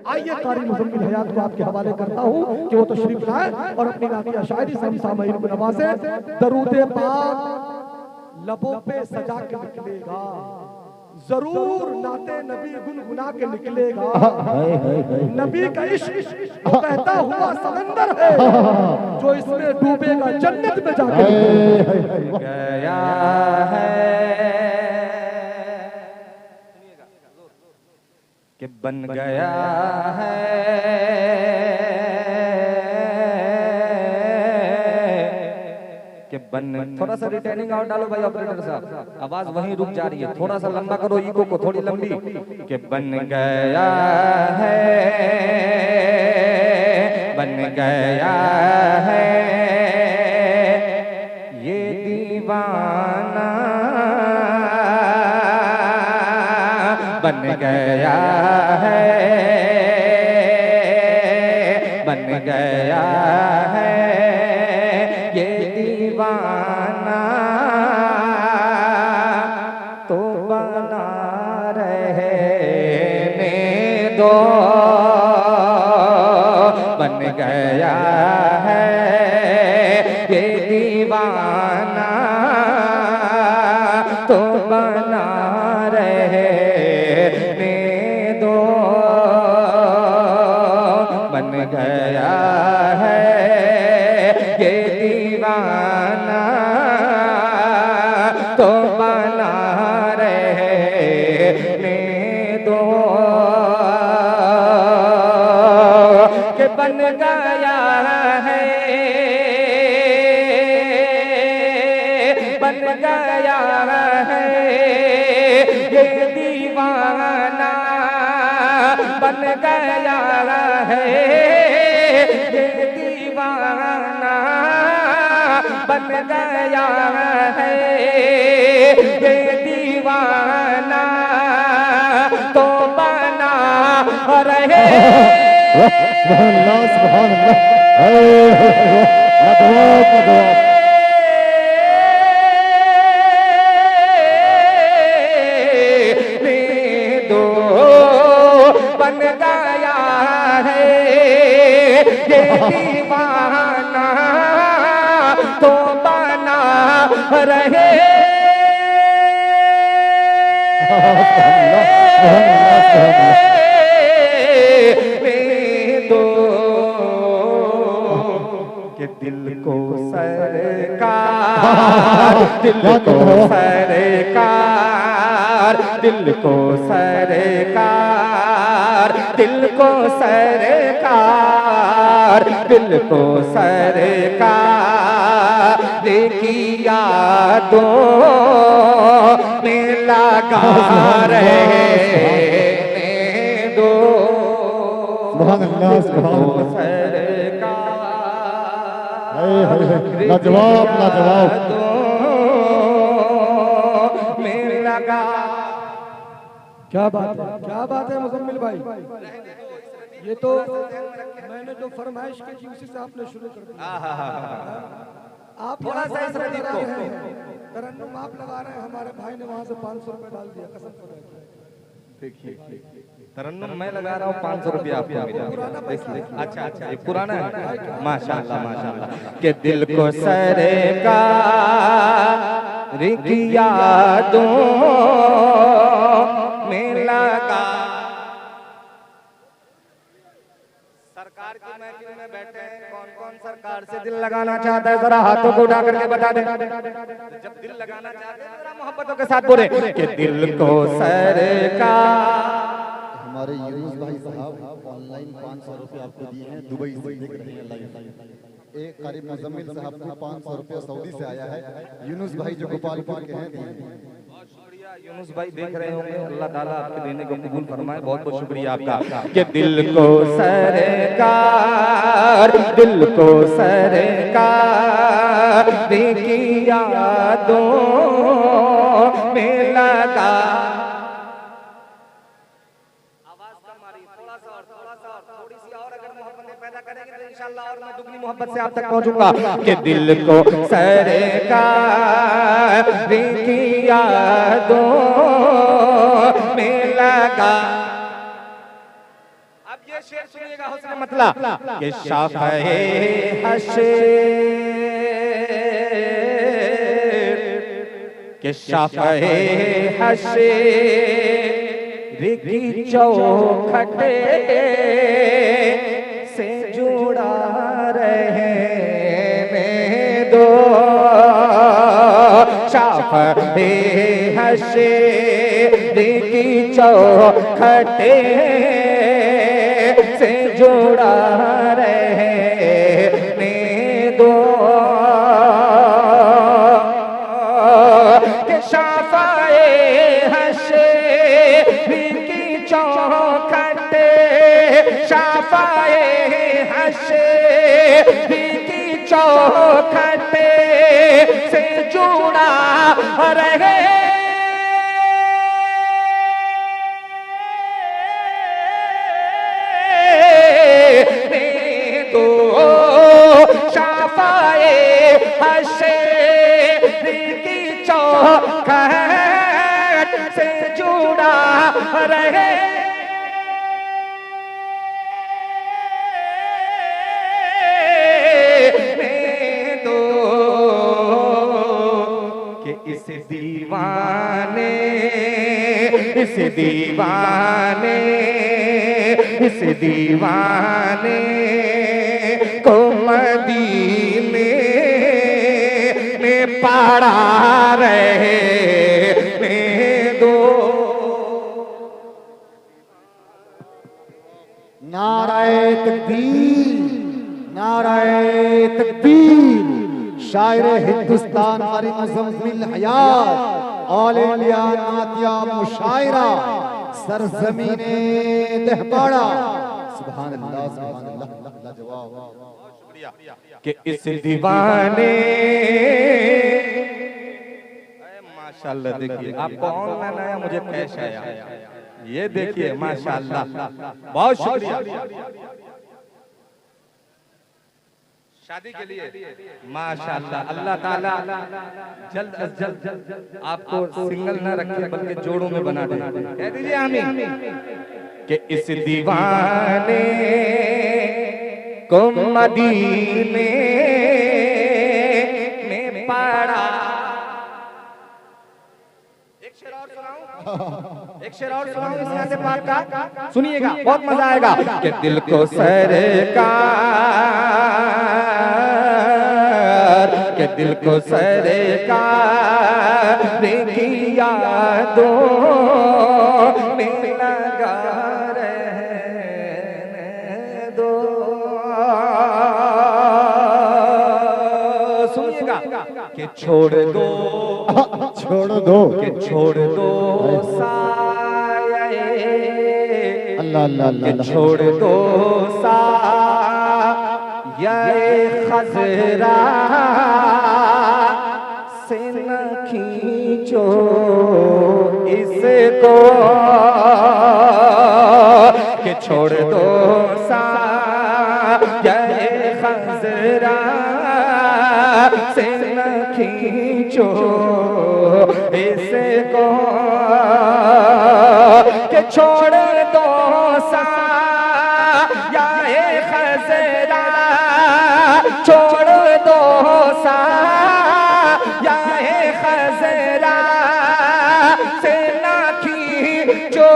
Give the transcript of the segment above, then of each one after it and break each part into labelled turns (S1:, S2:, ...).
S1: आइए कारी मुज़म्मिल हयात को आपके हवाले करता हूँ कि वो तशरीफ लाए और अपनी नातिया शायरी से हम सामईन को नवाजे। दरूदे पाक लबों पे सजा के निकलेगा, जरूर नाते नबी गुनगुना के निकलेगा। नबी का इश्क वो बहता हुआ समंदर है, जो इसमें डूबेगा जन्नत में जाके
S2: गया है कि बन गया है कि बन। थोड़ा सा रिटर्निंग आउट डालो भाई ऑपरेटर साहब, आवाज वहीं रुक जा रही है, थोड़ा सा लंबा करो ईको को, थोड़ी लंबी। कि बन गया है, बन गया है ये दीवाना, बन गया है, बन गया है ये दीवाना, तो बना रहने दो। बन गया है ये दीवाना, तो बना रहने दो। बन गया है ये दीवाना, तो बना रहने दो। कि बन गया है, बन गया है ये दीवाना, बन गया है ये दीवाना, बन गया है ये दीवाना, तो बना रहे।
S3: सुभान अल्लाह, सुभान अल्लाह।
S2: बन गया है ये दीवाना, तो बना रहे। के दिल को सरकार, दिल को सरकार, दिल को सरकार, दिल को सरकार, दिल को सरकार की यादों में लगा रहने दो।
S3: सुभान अल्लाह, सुभान अल्लाह। लाजवाब, लाजवाब।
S2: में लगा।
S1: क्या बात है, क्या बात है मुज़म्मिल भाई। ये तो मैंने जो फरमाइश की थी उसी से आपने शुरू कर दिया। आप
S2: थोड़ा सा इस रदीफ को
S1: तरन्नुम आप लगा रहे हैं, हमारे भाई ने वहां से 500 रुपए डाल दिया, कसम खुदा की।
S2: देखिए तरन्नुम मैं लगा रहा हूँ 500 रुपया आपको मिला। देखिए अच्छा अच्छा ये पुराना है, माशाल्लाह माशाल्लाह। के दिल को सरकार की यादों में लगा। सरकार की महफिल में बैठे हैं, कौन कौन सरकार से दिल लगाना चाहता है, जरा हाथों को उठा करके बता दे। जब दिल लगाना चाहते हैं जरा मोहब्बतों के साथ बोले कि दिल को सरकार।
S3: हमारे यूनुस भाई साहब ऑनलाइन 500 रुपए आपको दिए हैं, दुबई से देख रहे हैं लाइव। एक कारी मुज़म्मिल साहब को 500 रुपए सऊदी से आया है, यूनुस भाई जो गोपालपुर के हैं।
S2: बहुत शुक्रिया यूनुस भाई, देख रहे होंगे, अल्लाह ताला आपके देने को कबूल फरमाए। बहुत बहुत शुक्रिया आपका। कि दिल को सरकार, दिल को सरकार की यादों में लगा। थोड़ी सी और अगर मोहब्बतें पैदा करेंगे तो इंशाल्लाह और मैं दुगनी मोहब्बत से आप तक पहुंचूंगा। कि दिल को सरकार की यादों में लगा। अब ये ये शेर सुनिएगा हुस्न मतलब कि शाफ़े हशर के शाफ़े हशर की चौखटे से जुड़ा रहने दो शाफ़े हशर की चौखटे से जुड़ा रहने दो कि शाफ़े हशर की चौखटे शाफ़े हशर की चौखटे से जुड़ा रहे शाफ़े हशर की चौखट से जुड़ा रहे दो कि इस दीवाने को मदीने में पड़ा रहने दो
S3: नाराए तकबीर, नाराए तकबीर। शायर हिंदुस्तान कारी मुज़म्मिल हयात ऑल इंडिया नातिया मुशायरा सरज़मीने दहबाड़ा। सुभान अल्लाह, सुभान अल्लाह, लाजवाब।
S2: कि इस दीवाने माशाल्लाह देखिए आपको ऑनलाइन आया मुझे कैश आया ये देखिए माशाल्लाह बहुत शुक्रिया शादी के लिए माशाल्लाह अल्लाह ताला जल्द अज जल्द आपको सिंगल न रखे बल्कि जोड़ों में बना दे कह दीजिए आमीन कि इस दीवाने को मदीने में पड़ा एक शेर और सुनाऊं इस यहाँ से पाक का सुनिएगा बहुत मजा आएगा कि दिल को सरकार के दिल को सरकार की यादों में लगा रहने दो सुनिएगा कि छोड़ दो कि छोड़ दो साये
S3: अल्लाह अल्लाह अल्लाह
S2: छोड़ दो साये खजरा से न खींचो इसको कि छोड़ दो साये खजरा से न खींचो इसको कि छोड़ दो साये खजरा छोड़ दो साये खजरा से ना खींचो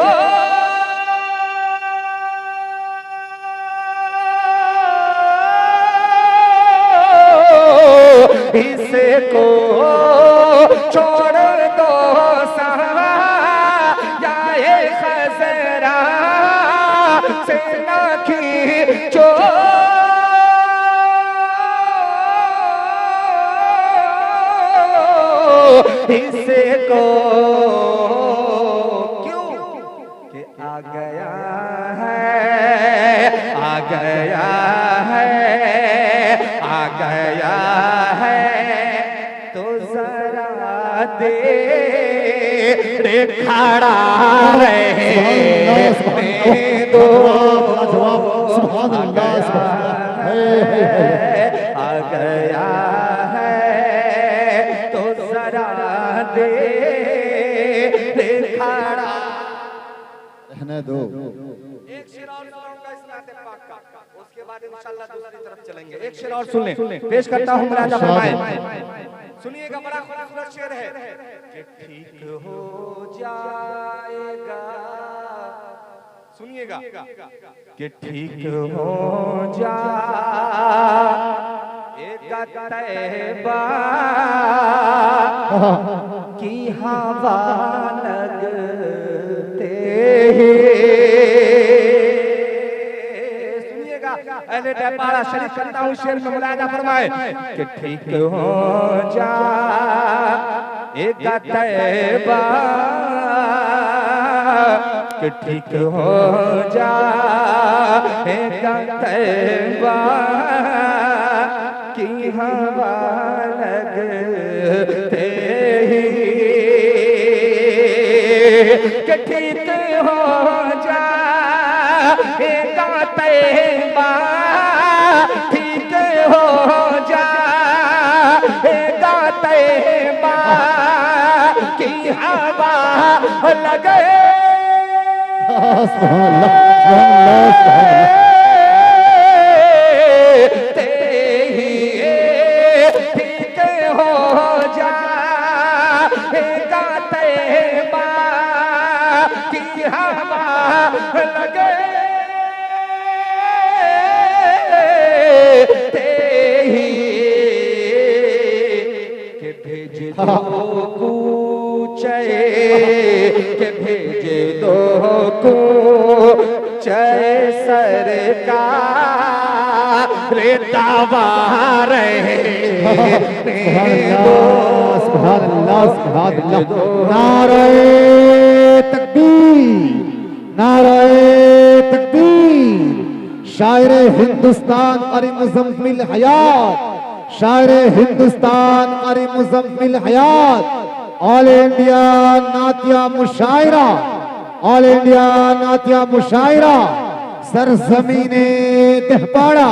S2: इसको छोड़ दो साये खजरा से ना खींचो इसको क्यों कि आ गया है आ गया है आ गया है तो जरा दे रे खड़ा रहे दो
S3: सुभान अल्लाह, सुभान अल्लाह।
S2: आ गया है तो जरा दे रे खड़ा
S3: रहने दो।
S2: एक शेर और सुनाऊंगा इसका नाते पाक का, उसके बाद इंशाल्लाह दूसरी तरफ चलेंगे। एक शेर और सुन लें, पेश करता हूँ राजा फरमाए। सुनिएगा, बड़ा खूबसूरत शेर है कि ठीक हो जाएगा, सुनिएगा कि ठीक हो जाएगा तैबा की हवा लगते ही। सुनिएगा, अहले दरबार शरीफ करता हूँ शेर में मुलाहिजा फरमाए कि ठीक हो जाएगा तैबा कि ठीक हो जाएगा तैबा की हवा लगते ही, कि ठीक हो जाएगा तैबा, ठीक हो जाएगा तैबा की हवा लगे ठीक हो जाएगा तैबा की हवा लगे के भेज दो कूचे, के भेज दो कूचे सरकार दावा रहे
S4: नारे तकबीर, नारे तकबीर। शायर हिंदुस्तान अरी मुजम्मिल हयात, शायर हिंदुस्तान अरी मुजम्मिल हयात, ऑल इंडिया नातिया मुशायरा, ऑल इंडिया नातिया मुशायरा, सरजमीने देहपाड़ा।